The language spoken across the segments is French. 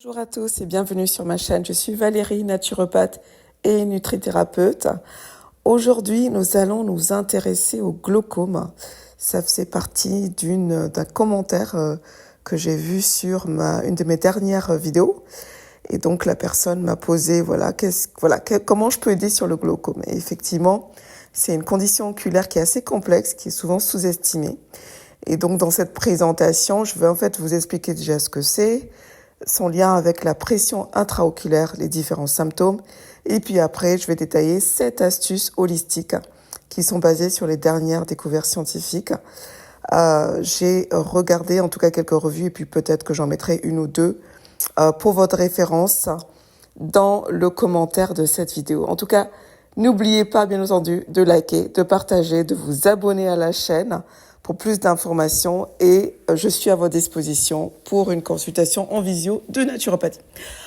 Bonjour à tous et bienvenue sur ma chaîne. Je suis Valérie, naturopathe et nutrithérapeute. Aujourd'hui, nous allons nous intéresser au glaucome. Ça faisait partie d'un commentaire que j'ai vu sur une de mes dernières vidéos. Et donc, la personne m'a posé, comment je peux aider sur le glaucome. Et effectivement, c'est une condition oculaire qui est assez complexe, qui est souvent sous-estimée. Et donc, dans cette présentation, je vais en fait vous expliquer déjà ce que c'est, son lien avec la pression intraoculaire, les différents symptômes. Et puis après, je vais détailler 7 astuces holistiques qui sont basées sur les dernières découvertes scientifiques. J'ai regardé en tout cas quelques revues et puis peut-être que j'en mettrai une ou deux pour votre référence dans le commentaire de cette vidéo. En tout cas, n'oubliez pas bien entendu de liker, de partager, de vous abonner à la chaîne pour plus d'informations et je suis à votre disposition pour une consultation en visio de naturopathie.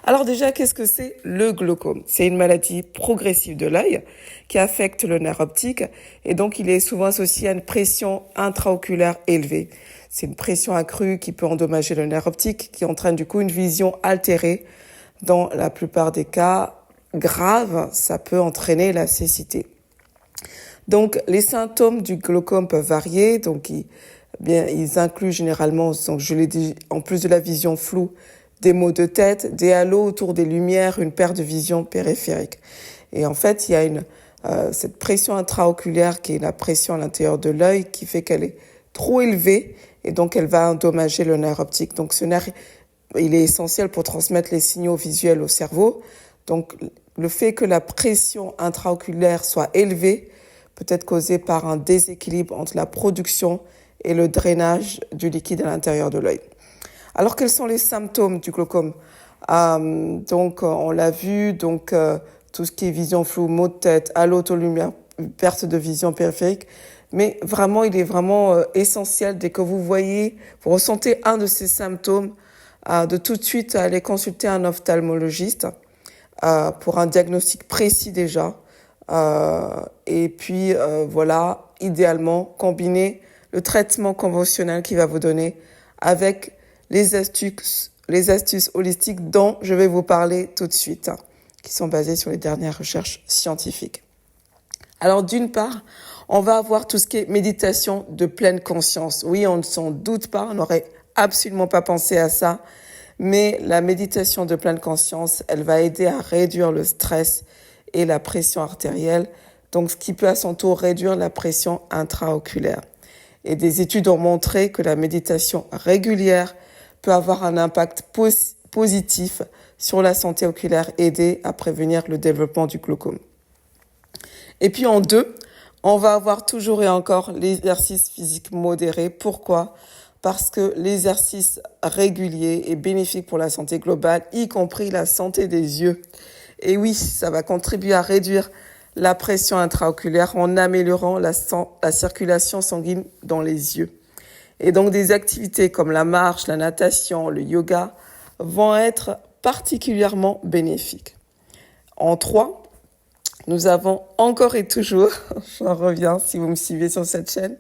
Alors déjà, qu'est-ce que c'est le glaucome? C'est une maladie progressive de l'œil qui affecte le nerf optique et donc il est souvent associé à une pression intraoculaire élevée. C'est une pression accrue qui peut endommager le nerf optique, qui entraîne du coup une vision altérée. Dans la plupart des cas graves, ça peut entraîner la cécité. Donc, les symptômes du glaucome peuvent varier. Donc, ils incluent généralement, donc je l'ai dit, en plus de la vision floue, des maux de tête, des halos autour des lumières, une perte de vision périphérique. Et en fait, il y a cette pression intraoculaire qui est la pression à l'intérieur de l'œil qui fait qu'elle est trop élevée et donc elle va endommager le nerf optique. Donc, ce nerf, il est essentiel pour transmettre les signaux visuels au cerveau. Donc, le fait que la pression intraoculaire soit élevée peut être causé par un déséquilibre entre la production et le drainage du liquide à l'intérieur de l'œil. Alors, quels sont les symptômes du glaucome? Donc, on l'a vu, tout ce qui est vision floue, maux de tête, halo autour de lumière, perte de vision périphérique. Mais vraiment, il est vraiment essentiel dès que vous ressentez un de ces symptômes, de tout de suite aller consulter un ophtalmologiste pour un diagnostic précis déjà. Et puis idéalement combiner le traitement conventionnel qui va vous donner avec les astuces holistiques dont je vais vous parler tout de suite, qui sont basées sur les dernières recherches scientifiques. Alors d'une part, on va avoir tout ce qui est méditation de pleine conscience. Oui, on ne s'en doute pas, on n'aurait absolument pas pensé à ça, mais la méditation de pleine conscience, elle va aider à réduire le stress et la pression artérielle, donc ce qui peut à son tour réduire la pression intraoculaire. Et des études ont montré que la méditation régulière peut avoir un impact positif sur la santé oculaire, aider à prévenir le développement du glaucome. Et puis en 2, on va avoir toujours et encore l'exercice physique modéré. Pourquoi? Parce que l'exercice régulier est bénéfique pour la santé globale, y compris la santé des yeux. Et oui, ça va contribuer à réduire la pression intraoculaire en améliorant la circulation sanguine dans les yeux. Et donc des activités comme la marche, la natation, le yoga vont être particulièrement bénéfiques. En 3, nous avons encore et toujours, j'en reviens si vous me suivez sur cette chaîne,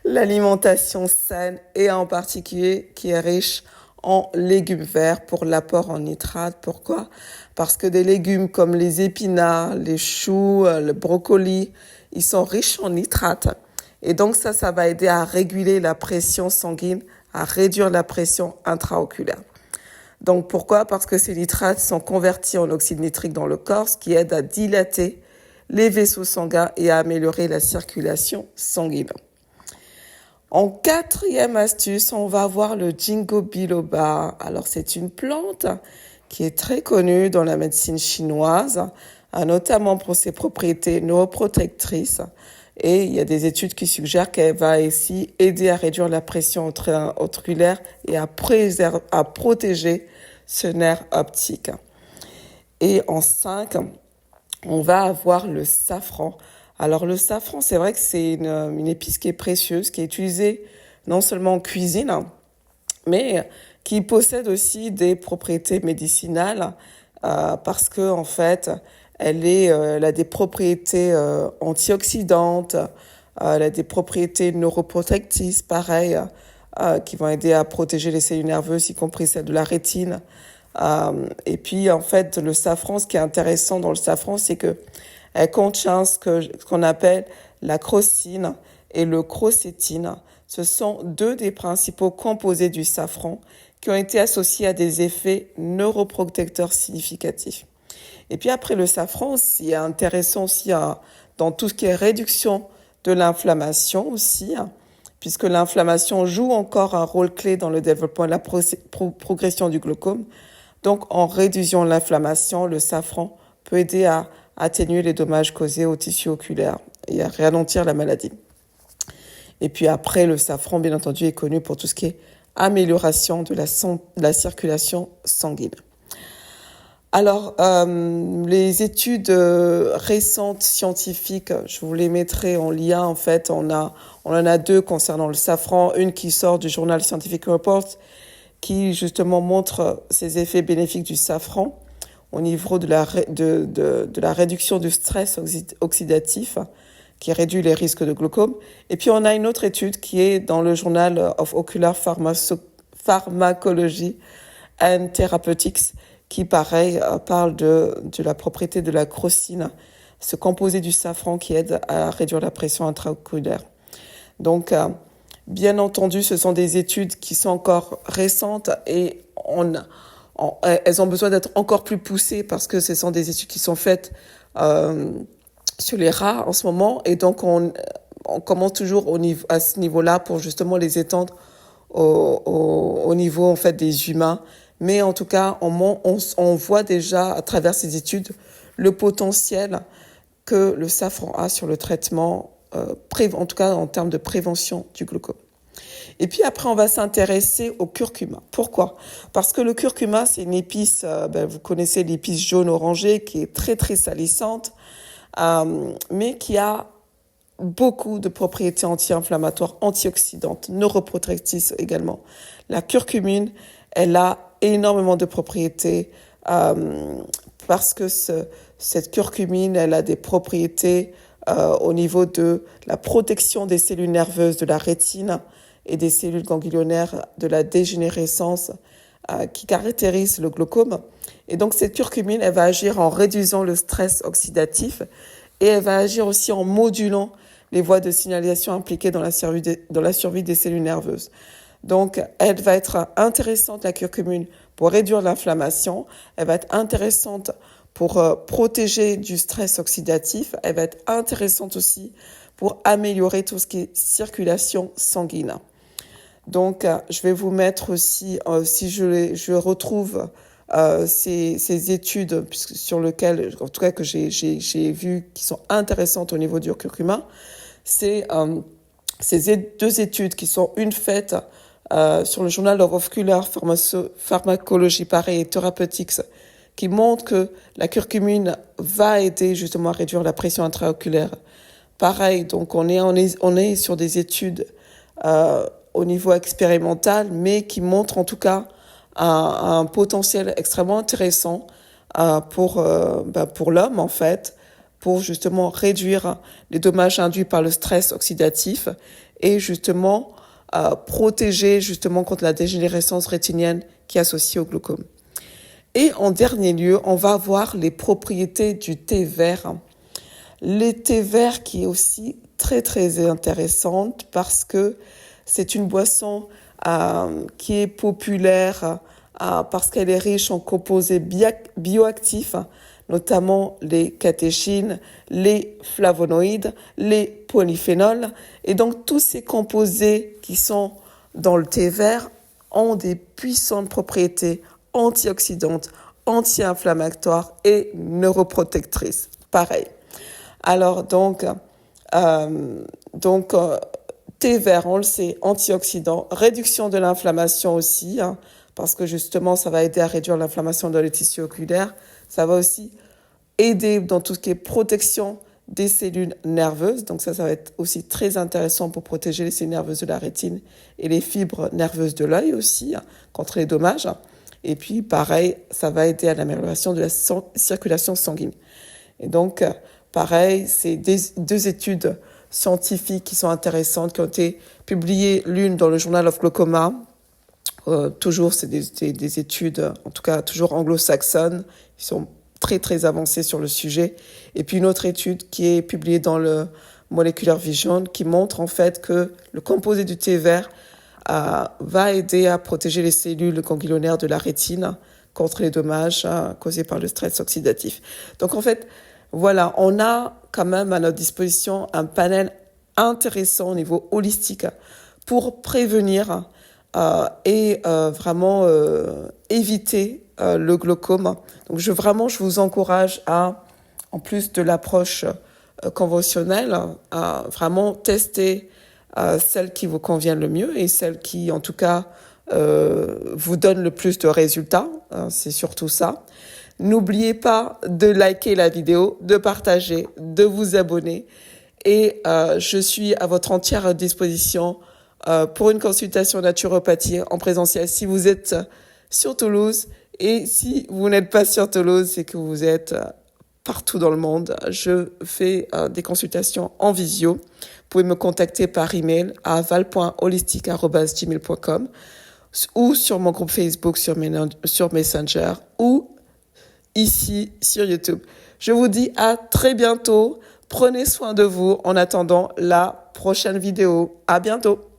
l'alimentation saine et en particulier qui est riche en légumes verts pour l'apport en nitrate. Pourquoi? Parce que des légumes comme les épinards, les choux, le brocoli, ils sont riches en nitrate. Et donc ça va aider à réguler la pression sanguine, à réduire la pression intraoculaire. Donc pourquoi? Parce que ces nitrates sont convertis en oxyde nitrique dans le corps, ce qui aide à dilater les vaisseaux sanguins et à améliorer la circulation sanguine. En 4e astuce, on va voir le ginkgo biloba. Alors, c'est une plante qui est très connue dans la médecine chinoise, notamment pour ses propriétés neuroprotectrices. Et il y a des études qui suggèrent qu'elle va aussi aider à réduire la pression oculaire et à protéger ce nerf optique. Et en 5, on va avoir le safran. Alors le safran, c'est vrai que c'est une épice qui est précieuse, qui est utilisée non seulement en cuisine, mais qui possède aussi des propriétés médicinales parce que en fait, elle a des propriétés antioxydantes, elle a des propriétés neuroprotectrices, pareil, qui vont aider à protéger les cellules nerveuses, y compris celles de la rétine, Et puis, en fait, le safran, ce qui est intéressant dans le safran, c'est que elle contient ce qu'on appelle la crocine et le crocétine. Ce sont deux des principaux composés du safran qui ont été associés à des effets neuroprotecteurs significatifs. Et puis après le safran, c'est intéressant aussi dans tout ce qui est réduction de l'inflammation aussi, puisque l'inflammation joue encore un rôle clé dans le développement et la progression du glaucome. Donc en réduisant l'inflammation, le safran peut aider à atténuer les dommages causés au tissu oculaire et à ralentir la maladie. Et puis après, le safran, bien entendu, est connu pour tout ce qui est amélioration de la circulation sanguine. Alors, les études récentes scientifiques, je vous les mettrai en lien. En fait, on en a deux concernant le safran. Une qui sort du journal Scientific Report, qui justement montre ces effets bénéfiques du safran au niveau de la réduction du stress oxydatif, qui réduit les risques de glaucome. Et puis, on a une autre étude qui est dans le Journal of Ocular Pharmacology and Therapeutics, qui, pareil, parle de la propriété de la crocine, ce composé du safran qui aide à réduire la pression intraoculaire. Donc, bien entendu, ce sont des études qui sont encore récentes et elles ont besoin d'être encore plus poussées parce que ce sont des études qui sont faites sur les rats en ce moment. Et donc, on commence toujours à ce niveau-là pour justement les étendre au niveau en fait des humains. Mais en tout cas, on voit déjà à travers ces études le potentiel que le safran a sur le traitement, en tout cas en termes de prévention du glaucome. Et puis après, on va s'intéresser au curcuma. Pourquoi ? Parce que le curcuma, c'est une épice, vous connaissez l'épice jaune-orangée qui est très très salissante, mais qui a beaucoup de propriétés anti-inflammatoires, antioxydantes, neuroprotectrices également. La curcumine, elle a énormément de propriétés parce que cette curcumine, elle a des propriétés au niveau de la protection des cellules nerveuses de la rétine et des cellules ganglionnaires de la dégénérescence qui caractérise le glaucome. Et donc cette curcumine, elle va agir en réduisant le stress oxydatif et elle va agir aussi en modulant les voies de signalisation impliquées dans la survie des cellules nerveuses. Donc, elle va être intéressante, la curcumine, pour réduire l'inflammation. Elle va être intéressante pour protéger du stress oxydatif. Elle va être intéressante aussi pour améliorer tout ce qui est circulation sanguine. Donc, je vais vous mettre aussi, si je retrouve ces études sur lesquelles, en tout cas que j'ai vu, qui sont intéressantes au niveau du curcuma, c'est ces deux études qui sont une faite sur le Journal of Ocular Pharmacology et Therapeutics, qui montre que la curcumine va aider justement à réduire la pression intraoculaire. Pareil, donc on est sur des études au niveau expérimental, mais qui montrent en tout cas un potentiel extrêmement intéressant pour l'homme en fait, pour justement réduire les dommages induits par le stress oxydatif et justement protéger justement contre la dégénérescence rétinienne qui est associée au glaucome. Et en dernier lieu, on va voir les propriétés du thé vert. Le thé vert qui est aussi très très intéressante parce que c'est une boisson qui est populaire parce qu'elle est riche en composés bioactifs, notamment les catéchines, les flavonoïdes, les polyphénols. Et donc, tous ces composés qui sont dans le thé vert ont des puissantes propriétés antioxydantes, anti-inflammatoires et neuroprotectrices. Pareil. Alors, thé vert, on le sait, antioxydant, réduction de l'inflammation aussi, parce que justement, ça va aider à réduire l'inflammation dans les tissus oculaires. Ça va aussi aider dans tout ce qui est protection des cellules nerveuses. Donc ça va être aussi très intéressant pour protéger les cellules nerveuses de la rétine et les fibres nerveuses de l'œil aussi, contre les dommages. Et puis, pareil, ça va aider à l'amélioration de la circulation sanguine. Et donc, pareil, c'est deux études scientifiques qui sont intéressantes, qui ont été publiées, l'une dans le Journal of Glaucoma, Toujours, c'est des études, en tout cas toujours anglo-saxonnes, qui sont très très avancées sur le sujet. Et puis une autre étude qui est publiée dans le Molecular Vision qui montre en fait que le composé du thé vert va aider à protéger les cellules ganglionnaires de la rétine contre les dommages causés par le stress oxydatif. Donc en fait, voilà, on a quand même à notre disposition un panel intéressant au niveau holistique pour prévenir et vraiment éviter le glaucome. Donc je vous encourage à, en plus de l'approche conventionnelle, à vraiment tester celle qui vous convient le mieux et celle qui, en tout cas, vous donne le plus de résultats. C'est surtout ça. N'oubliez pas de liker la vidéo, de partager, de vous abonner. Et je suis à votre entière disposition pour une consultation naturopathie en présentiel si vous êtes sur Toulouse. Et si vous n'êtes pas sur Toulouse et que vous êtes partout dans le monde, je fais des consultations en visio. Vous pouvez me contacter par email à val.holistique@gmail.com ou sur mon groupe Facebook sur Messenger ou ici sur YouTube. Je vous dis à très bientôt. Prenez soin de vous en attendant la prochaine vidéo. À bientôt.